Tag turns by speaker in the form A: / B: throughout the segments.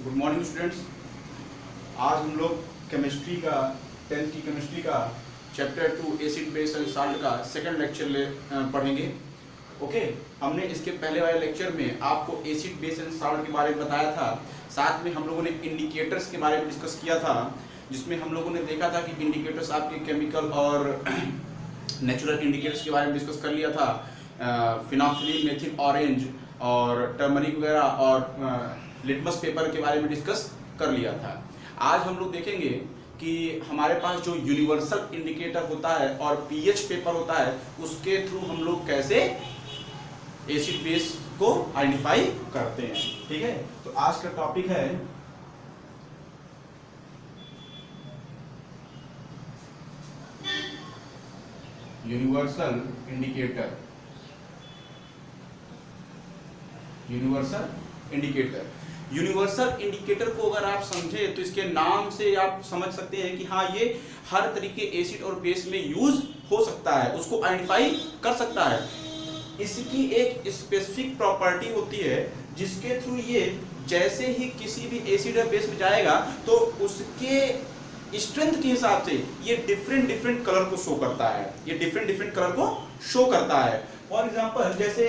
A: Good morning students. आज हम लोग केमिस्ट्री का 10th की केमिस्ट्री का chapter 2 acid base and salt का सेकंड लेक्चर पढ़ेंगे। ओके, हमने इसके पहले वाले लेक्चर में आपको एसिड बेस एंड साल्ट के बारे में बताया था। साथ में हम लोगों ने इंडिकेटर्स के बारे में डिस्कस किया था, जिसमें हम लोगों ने देखा था कि इंडिकेटर्स आपके केमिकल और नेचुरल इंडिकेटर्स के बारे में डिस्कस कर लिया था। फिनोक्सिलिन, मेथिल ऑरेंज और टर्मरिक वगैरह और लिटमस पेपर के बारे में डिस्कस कर लिया था। आज हम लोग देखेंगे कि हमारे पास जो यूनिवर्सल इंडिकेटर होता है और पीएच पेपर होता है, उसके थ्रू हम लोग कैसे एसिड बेस को आइडेंटिफाई करते हैं। ठीक है, तो आज का टॉपिक है universal indicator. Universal indicator, universal indicator को अगर आप समझे तो इसके नाम से आप समझ सकते हैं कि हाँ, ये हर तरीके एसिड और बेस में यूज हो सकता है, उसको आइडेंटिफाई कर सकता है। इसकी एक स्पेसिफिक प्रॉपर्टी होती है जिसके थ्रू ये जैसे ही किसी भी एसिड और बेस में जाएगा तो उसके स्ट्रेंथ के हिसाब से ये डिफरेंट कलर को शो करता है। ये डिफरेंट कलर को शो करता है। फॉर एग्जाम्पल, जैसे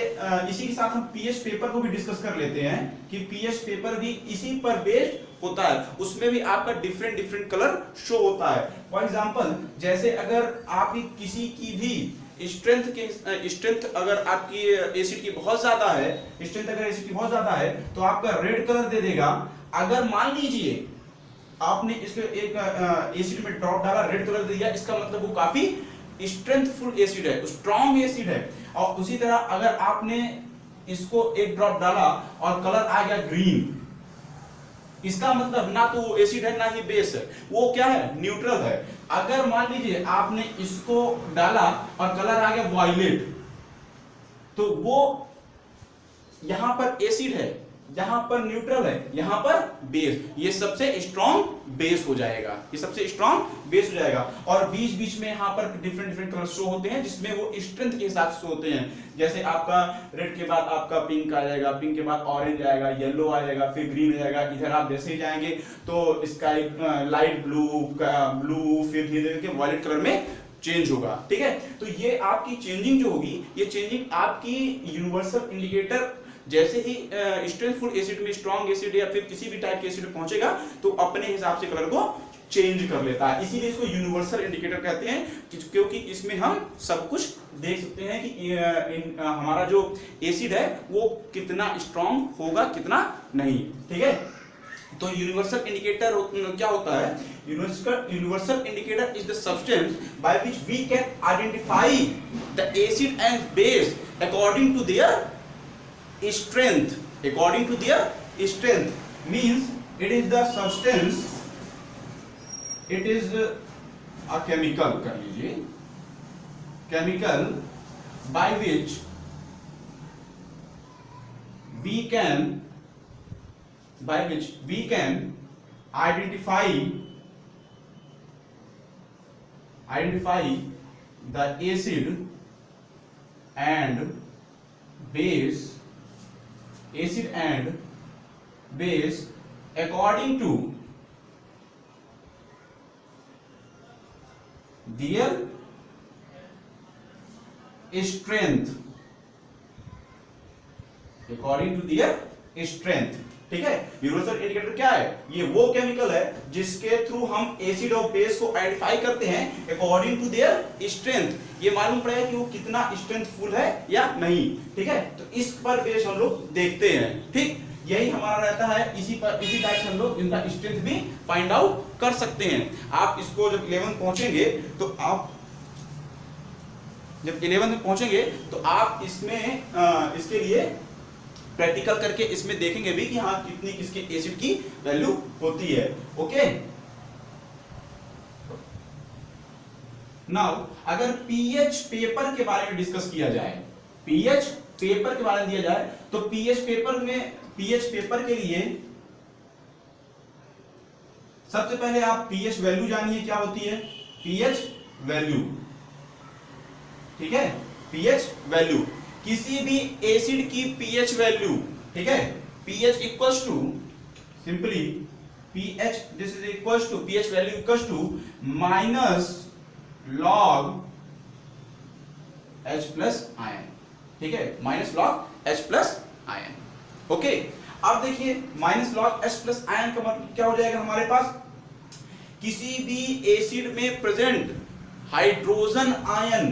A: इसी के साथ हम पीएच पेपर को भी डिस्कस कर लेते हैं कि पीएच पेपर भी इसी पर बेस्ड होता है, उसमें भी आपका डिफरेंट कलर शो होता है। फॉर एग्जाम्पल, जैसे अगर आपकी किसी की भी स्ट्रेंथ अगर आपकी एसिड की बहुत ज्यादा है, स्ट्रेंथ अगर एसिड की बहुत ज्यादा है तो आपका रेड कलर दे देगा। अगर मान लीजिए आपने इसके एक एसिड में ड्रॉप डाला, रेड कलर दे दिया, इसका मतलब वो काफी स्ट्रेंथफुल एसिड है, स्ट्रॉन्ग एसिड है। और उसी तरह अगर आपने इसको एक ड्रॉप डाला और कलर आ गया ग्रीन, इसका मतलब ना तो वो एसिड है ना ही बेस है, वो क्या है, न्यूट्रल है। अगर मान लीजिए आपने इसको डाला और कलर आ गया वायलेट, तो वो यहां पर एसिड है, यहां पर न्यूट्रल है, यहां पर बेस। ये सबसे स्ट्रॉन्ग बेस हो जाएगा, ये सबसे स्ट्रॉन्ग बेस हो जाएगा। और बीच बीच में यहां पर डिफरेंट कलर शो होते हैं, जिसमें वो स्ट्रेंथ के हिसाब से होते हैं। जैसे आपका रेड के बाद आपका पिंक आ जाएगा, पिंक के बाद ऑरेंज आएगा, येलो आ जाएगा, फिर ग्रीन आ जाएगा। इधर आप जैसे ही जाएंगे तो स्काई लाइट ब्लू, फिर धीरे धीरे वायलेट कलर में चेंज होगा। ठीक है, तो ये आपकी चेंजिंग जो होगी, ये चेंजिंग आपकी यूनिवर्सल इंडिकेटर जैसे ही स्ट्रेंथफुल एसिड में, स्ट्रॉन्ग एसिड या फिर किसी भी टाइप के एसिड में पहुंचेगा तो अपने हिसाब से कलर को चेंज कर लेता है। इसीलिए इसको यूनिवर्सल इंडिकेटर कहते हैं, क्योंकि इसमें हम सब कुछ देख सकते हैं कि हमारा जो एसिड है वो कितना स्ट्रॉन्ग होगा, कितना नहीं। ठीक है, तो यूनिवर्सल इंडिकेटर क्या होता है? Universal indicator is the substance by which we can identify the acid and base according to their strength. According to their strength means it is the substance, it is a chemical, कर लीजिए, chemical by which we can identify the acid and base according to their strength, ठीक है। Universal indicator क्या है? ये वो chemical है जिसके थ्रू हम एसिड और बेस को आइडेंटिफाई करते हैं अकॉर्डिंग टू देयर स्ट्रेंथ। ये मालूम पड़ेगा कि वो कितना स्ट्रेंथफुल है या नहीं। ठीक है, तो इस पर बेस हम लोग देखते हैं। ठीक, यही हमारा रहता है, इसी टाइप से हम लोग इनका स्ट्रेंथ भी फाइंड आउट कर सकते हैं। आप इसको जब 11 पहुंचेंगे तो आप जब 11 में पहुंचेंगे तो आप इसमें इसके लिए प्रैक्टिकल करके इसमें देखेंगे भी कि हाँ, कितनी किसके एसिड की वैल्यू होती है। ओके, नाउ अगर पीएच पेपर के बारे में डिस्कस किया जाए, पीएच पेपर के बारे में दिया जाए तो पीएच पेपर के लिए सबसे पहले आप पीएच वैल्यू जानिए क्या होती है। पीएच वैल्यू, ठीक है, पीएच वैल्यू किसी भी एसिड की पीएच वैल्यू, ठीक है, pH equals to simply pH this is equals to pH value equals to minus log H plus ion, ठीक है, minus log H plus ion. Okay, अब देखिए minus log H plus ion का मतलब क्या हो जाएगा हमारे पास, किसी भी एसिड में प्रेजेंट हाइड्रोजन आयन,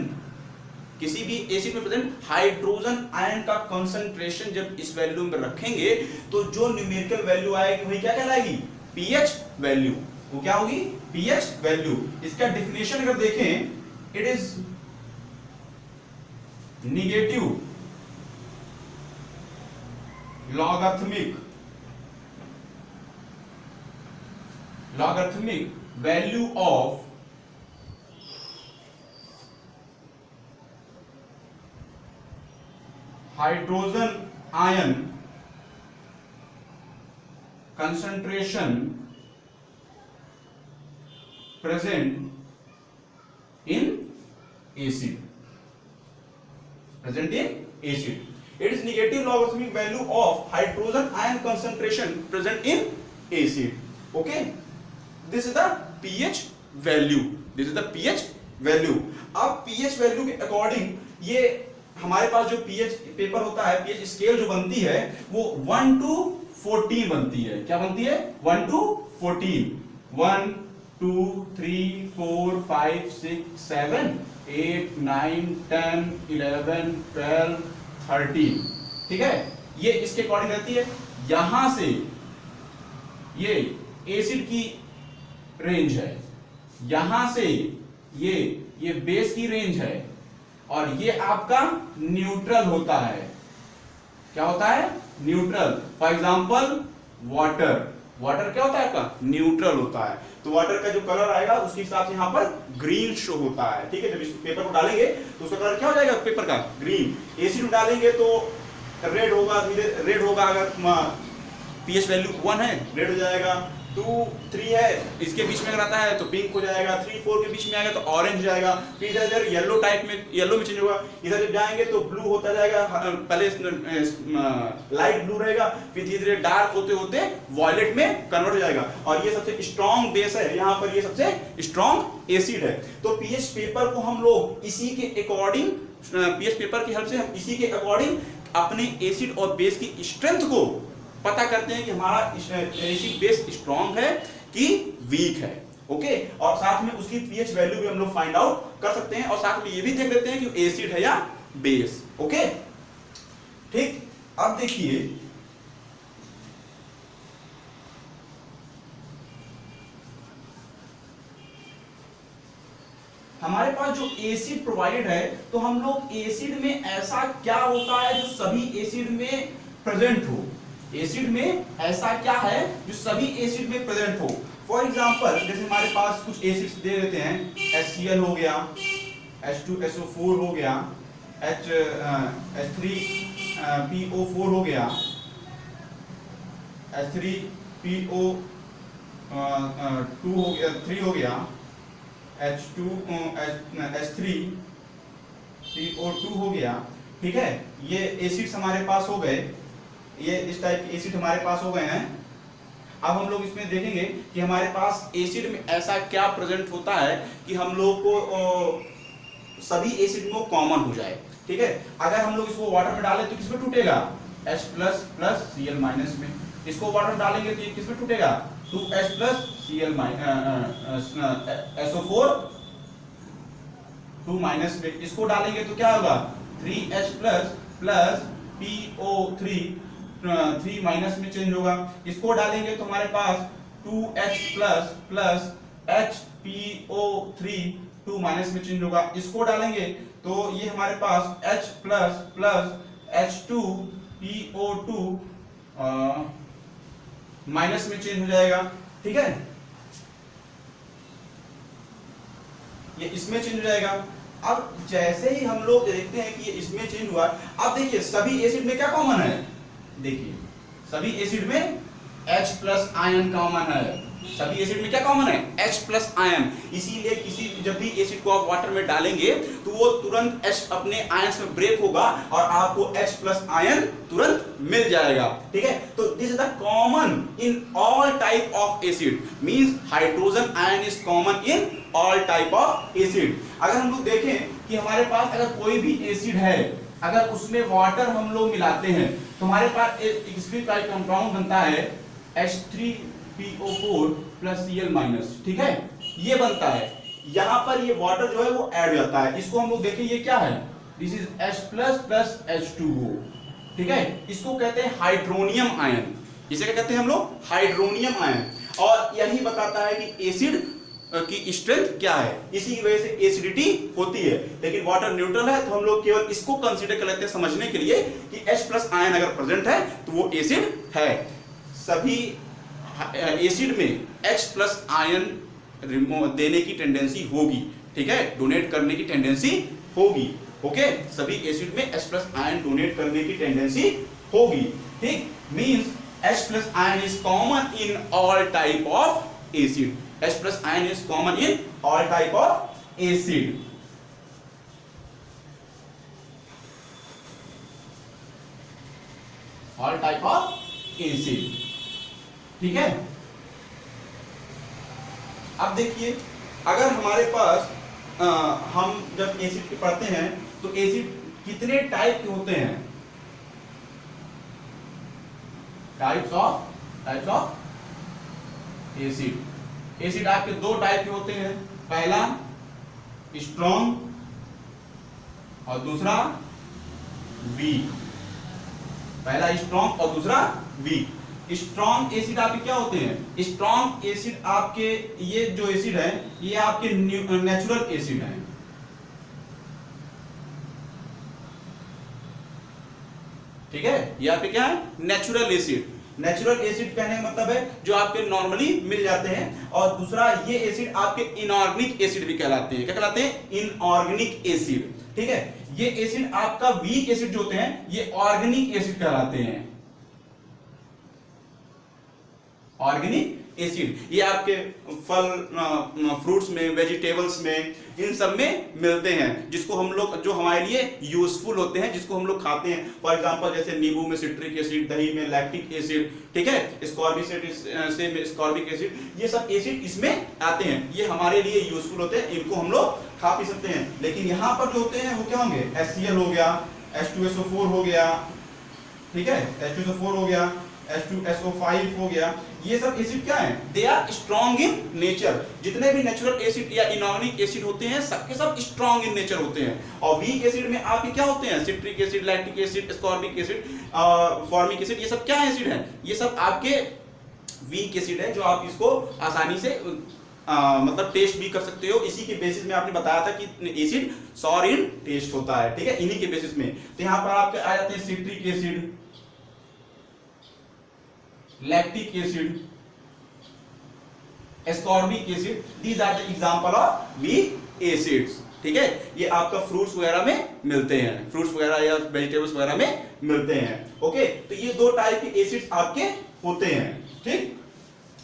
A: किसी भी एसिड में प्रेजेंट हाइड्रोजन आयन का कंसंट्रेशन जब इस वैल्यू में रखेंगे तो जो न्यूमेरिकल वैल्यू आएगी वही क्या कहलाएगी, पीएच वैल्यू। वो क्या होगी, पीएच वैल्यू। इसका डेफिनेशन अगर देखें, it is negative logarithmic value of hydrogen ion concentration present in acid. It is negative logarithmic value of hydrogen ion concentration present in acid. Okay, this is the pH value. अब pH value के according ये हमारे पास जो pH paper होता है, pH scale जो बनती है वो 1 to 14 बनती है। क्या बनती है, 1 to 14, 1 2 3 4 5 6 7 8 9 10 11 12 13, ठीक है, ये इसके अकॉर्डिंग रहती है। यहां से ये एसिड की रेंज है, यहां से ये बेस की रेंज है, और ये आपका न्यूट्रल होता है। क्या होता है, न्यूट्रल। फॉर एग्जांपल वाटर क्या होता है आपका, न्यूट्रल होता है। तो वाटर का जो कलर आएगा उसके हिसाब से यहाँ पर ग्रीन शो होता है, ठीक है। जब इस पेपर को डालेंगे तो उसका कलर क्या हो जाएगा, पेपर का ग्रीन। एसिड में डालेंगे तो रेड होगा, रेड होगा। अगर पीएच वैल्यू 1 है, रेड हो जाएगा। 2 3 है, इसके बीच में अगर आता है तो पिंक हो जाएगा। 3 4 के बीच में आएगा तो ऑरेंज हो जाएगा। फिर इधर येलो टाइप में, येलो में चेंज होगा। इधर जब जाएंगे तो ब्लू होता जाएगा, पहले लाइट ब्लू रहेगा, फिर धीरे धीरे डार्क होते होते वॉयलेट में कन्वर्ट हो जाएगा। और ये सबसे स्ट्रॉन्ग बेस है, यहाँ पर ये सबसे स्ट्रॉन्ग एसिड है। तो पीएच पेपर को हम लोग इसी के अकॉर्डिंग, पीएच पेपर की हेल्प से हम इसी के अकॉर्डिंग अपने एसिड और बेस की स्ट्रेंथ को पता करते हैं कि हमारा एसिड बेस स्ट्रॉन्ग है कि वीक है। ओके, और साथ में उसकी पीएच वैल्यू भी हम लोग फाइंड आउट कर सकते हैं, और साथ में ये भी देख लेते हैं कि एसिड है या बेस। ओके, ठीक। अब देखिए हमारे पास जो एसिड प्रोवाइडेड है, तो हम लोग एसिड में ऐसा क्या होता है जो सभी एसिड में प्रेजेंट हो। एसिड में ऐसा क्या है जो सभी एसिड में प्रेजेंट हो। फॉर एग्जांपल जैसे हमारे पास कुछ एसिड्स दे देते हैं, HCl हो गया, H2SO4 हो गया, H3PO4 हो गया, H3PO2 हो गया, 3 हो गया, H3PO2 हो गया, ठीक है। ये एसिड्स हमारे पास हो गए, ये इस टाइप के एसिड हमारे पास हो गए हैं। अब हम लोग इसमें देखेंगे कि हमारे पास एसिड में ऐसा क्या प्रेजेंट होता है कि हम लोग को सभी एसिड में कॉमन हो जाए, ठीक है। अगर हम लोग इसको वाटर में डालें तो किसमें टूटेगा, H++Cl- में। इसको वाटर में डालेंगे तो ये किसमें टूटेगा, 2H+Cl- SO4 2- में। इसको डालेंगे तो क्या होगा, 3H++PO3 3- में चेंज होगा। इसको डालेंगे तो हमारे पास 2H++HPO3 2- में चेंज होगा। इसको डालेंगे तो ये हमारे पास H++H2PO2 माइनस में चेंज हो जाएगा, ठीक है। ये इसमें चेंज हो जाएगा। अब जैसे ही हम लोग देखते हैं कि ये इसमें चेंज हुआ, अब देखिए सभी एसिड में क्या कॉमन है, देखिए सभी एसिड में H+ आयन कॉमन है, सभी एसिड में क्या कॉमन है? H plus ion. इसीलिए जब भी एसिड को आप वाटर में डालेंगे तो वो तुरंत H अपने आयंस में ब्रेक होगा और आपको H प्लस आयन तुरंत मिल जाएगा। ठीक है, तो this is the common in all type of acid, means hydrogen ion is common in all type of acid. अगर हम लोग देखें कि हमारे पास अगर कोई भी एसिड है, अगर उसमें वाटर हम लोग मिलाते हैं तो हमारे पास एक स्पेसिफिक कंपाउंड बनता है H3PO4 प्लस Cl-, ठीक है, ये बनता है। यहां पर ये वाटर जो है वो ऐड हो जाता है। इसको हम लोग देखें, ये क्या है? This is H plus plus H2O, ठीक है, इसको कहते हैं हाइड्रोनियम आयन। इसे क्या कहते हैं हम लोग? Hydronium ion. और यही बताता है कि एसिड की स्ट्रेंथ क्या है, इसी की वजह से एसिडिटी होती है। लेकिन वाटर न्यूट्रल है तो हम लोग केवल इसको कंसीडर कर लेते हैं समझने के लिए कि H प्लस आयन अगर प्रेजेंट है तो वो एसिड है। सभी एसिड में H प्लस आयन देने की टेंडेंसी होगी, ठीक है, डोनेट करने की टेंडेंसी होगी। ओके, सभी एसिड में H प्लस आयन डोनेट करने की टेंडेंसी होगी। ठीक, means H plus ion is common in all type of acid. H plus ion is common in all type of acid. All type of acid. ठीक है, अब देखिए, अगर हमारे पास हम जब एसिड के पढ़ते हैं तो एसिड कितने टाइप के होते हैं? Types of acid. एसिड आपके दो टाइप के होते हैं, पहला स्ट्रॉन्ग और दूसरा वीक। पहला स्ट्रॉन्ग और दूसरा वीक। स्ट्रॉन्ग एसिड आपके क्या होते हैं? स्ट्रॉन्ग एसिड आपके, ये जो एसिड है ये आपके नेचुरल एसिड है। ठीक है, ये आपके क्या है? Natural acid. नेचुरल एसिड कहने का मतलब है जो आपके नॉर्मली मिल जाते हैं। और दूसरा, ये एसिड आपके इनऑर्गेनिक एसिड भी कहलाते हैं। क्या कहलाते हैं? Inorganic acid. ठीक है, ये एसिड आपका वीक एसिड जो होते हैं ये ऑर्गेनिक एसिड कहलाते हैं। ऑर्गेनिक एसिड ये आपके फल, फ्रूट्स में, वेजिटेबल्स में, इन सब में मिलते हैं, जिसको हम लोग, जो हमारे लिए यूजफुल होते हैं, जिसको हम लोग खाते हैं। फॉर एग्जांपल जैसे नींबू में सिट्रिक एसिड, दही में लैक्टिक एसिड, ठीक है, स्कॉर्बिक एसिड, ये सब एसिड इसमें आते हैं। ये हमारे लिए यूजफुल होते हैं, इनको हम लोग खा पी सकते हैं। लेकिन यहाँ पर जो होते हैं वो क्या होंगे? HCl हो गया, H2SO4 हो गया, ठीक है, H2SO4 हो गया, H2SO5 हो गया, ये सब एसिड क्या है? They are strong in nature. जितने भी नेचुरल एसिड या इनऑर्गेनिक एसिड होते हैं सबके सब स्ट्रॉन्ग इन नेचर होते हैं। और वीक एसिड में आपके क्या होते हैं? Citric acid, lactic acid, ascorbic acid, formic acid, ये सब क्या एसिड है? ये सब आपके वीक एसिड है, जो आप इसको आसानी से मतलब टेस्ट भी कर सकते हो। इसी के बेसिस में आपने बताया था कि एसिड सॉर इन टेस्ट होता है, ठीक है, इन्हीं के बेसिस में। तो यहाँ पर आपके आ जाते हैं citric acid, lactic acid, ascorbic acid, these are the example of weak acids. ठीक है, ये आपका फ्रूट्स वगैरह में मिलते हैं, फ्रूट्स वगैरह या वेजिटेबल्स वगैरह में मिलते हैं। ओके, तो ये दो टाइप के एसिड्स आपके होते हैं। ठीक,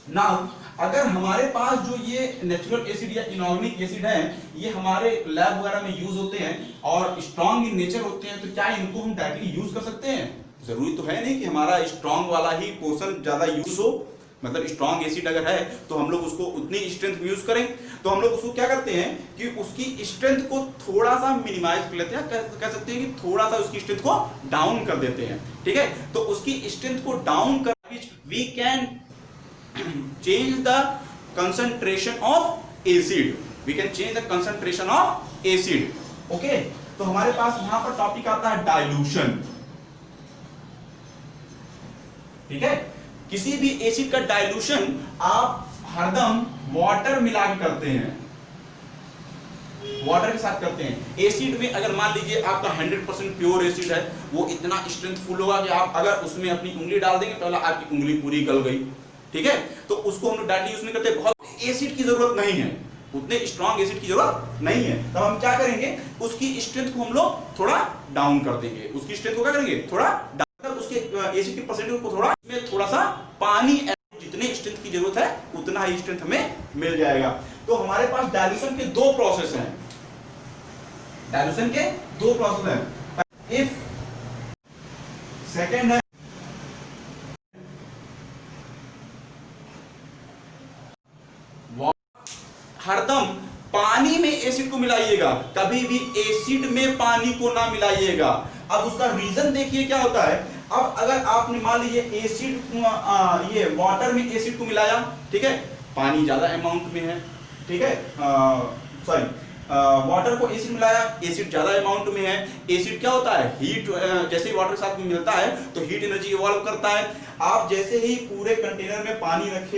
A: नाउ अगर हमारे पास जो ये नेचुरल एसिड या इनऑर्गेनिक एसिड है ये हमारे लैब वगैरह में यूज होते हैं और स्ट्रॉन्ग इन नेचर होते हैं, तो क्या इनको हम डायरेक्टली यूज कर सकते हैं? जरूरी तो है नहीं कि हमारा स्ट्रॉन्ग वाला ही पोर्शन ज्यादा यूज हो। मतलब स्ट्रॉन्ग एसिड अगर है तो हम लोग उसको उतनी स्ट्रेंथ में यूज करें, तो हम लोग उसको क्या करते हैं कि उसकी स्ट्रेंथ को थोड़ा सा मिनिमाइज कर लेते हैं, कह सकते हैं कि थोड़ा सा उसकी स्ट्रेंथ को डाउन कर देते हैं। ठीक है, तो उसकी स्ट्रेंथ को डाउन कर we can change the concentration of acid, we can change the concentration of acid. Okay, तो हमारे पास यहां पर टॉपिक आता है डाइल्यूशन। ठीक है, किसी भी एसिड का डाइल्यूशन आप हरदम वाटर मिला के करते हैं, वाटर के साथ करते हैं। एसिड में अगर मान लीजिए आपका 100% प्योर एसिड है, वो इतना स्ट्रेंथफुल होगा कि आप अगर उसमें अपनी उंगली डाल देंगे तो आपकी उंगली पूरी गल गई। ठीक है, तो उसको हम लोग डायरेक्टली यूज नहीं करते, बहुत एसिड की जरूरत नहीं है, उतने स्ट्रॉन्ग एसिड की जरूरत नहीं है, तब हम क्या करेंगे, उसकी स्ट्रेंथ को हम लोग थोड़ा डाउन कर देंगे। उसकी स्ट्रेंथ को क्या करेंगे? थोड़ा डाउन, उसके एसिड के परसेंटेज को थोड़ा सा पानी ऐड जितने स्ट्रेंथ की जरूरत है उतना ही स्ट्रेंथ हमें मिल जाएगा। तो हमारे पास डाइल्यूशन के दो प्रोसेस हैं, डाइल्यूशन के दो प्रोसेस हैं। इफ सेकेंड है हरदम पानी में एसिड को मिलाइएगा, कभी भी एसिड में पानी को ना मिलाइएगा। अब उसका रीजन देखिए क्या होता है। अब अगर आपने मान लीजिए एसिड ये वाटर में एसिड को मिलाया, ठीक है, पानी ज्यादा अमाउंट में है, ठीक है, सॉरी वाटर को एसिड मिलाया, एसिड ज्यादा अमाउंट में है। एसिड क्या होता है, हीट, जैसे ही वाटर के साथ में मिलता है तो हीट एनर्जी इवॉल्व करता है। आप जैसे ही पूरे कंटेनर में पानी रखे,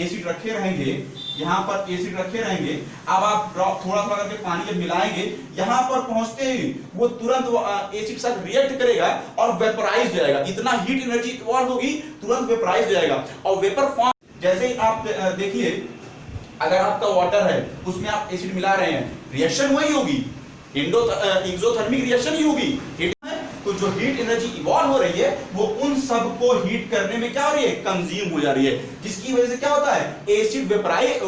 A: एसिड रखे रहेंगे, यहाँ पर एसिड रखे रहेंगे, अब आप थोड़ा थोड़ा करके पानी जब मिलाएंगे, यहाँ पर पहुंचते ही वो तुरंत एसिड के साथ रिएक्ट करेगा और वेपराइज हो जाएगा। इतना हीट एनर्जी इवॉल्व होगी, तुरंत वेपराइज हो जाएगा और वेपर फॉर्म। जैसे ही आप देखिए, अगर आपका वाटर है उसमें आप एसिड मिला रहे हैं, रिएक्शन वही होगी, एक्सोथर्मिक रिएक्शन ही होगी। तो जो हीट एनर्जी इवॉल्व हो रही है वो उन सब को हीट करने में क्या हो रही है, कंज्यूम हो जा रही है, जिसकी वजह से क्या होता है, एसिड वेपराइज,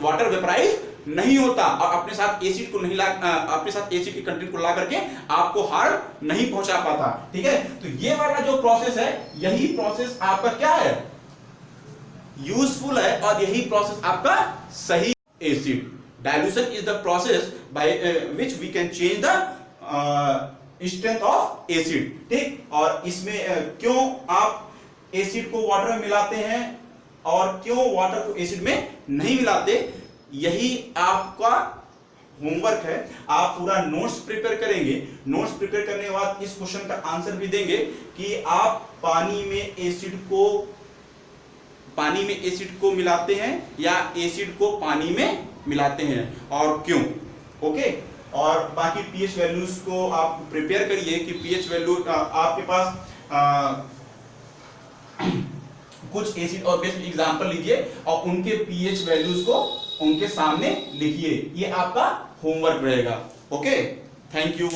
A: वाटर वेपराइज नहीं होता और अपने साथ एसिड को नहीं अपने साथ एसिड के कंटेंट को ला करके आपको हार्म नहीं पहुंचा पाता। ठीक है, तो ये वाला जो प्रोसेस है, यही प्रोसेस आपका क्या है, यूजफुल है और यही प्रोसेस आपका सही acid. Dilution is the process by which we can change the strength of acid. ठीक, और इसमें क्यों आप एसिड को वाटर में मिलाते हैं और क्यों वाटर को एसिड में नहीं मिलाते, यही आपका होमवर्क है। आप पूरा नोट्स प्रिपेयर करेंगे, नोट्स प्रिपेयर करने के बाद इस क्वेश्चन का आंसर भी देंगे कि आप पानी में एसिड को मिलाते हैं या एसिड को पानी में मिलाते हैं और क्यों। ओके, और बाकी पीएच वैल्यूज को आप प्रिपेयर करिए कि पीएच वैल्यू आपके पास कुछ एसिड और बेस एग्जांपल लीजिए और उनके पीएच वैल्यूज को उनके सामने लिखिए, ये आपका होमवर्क रहेगा। Okay, thank you.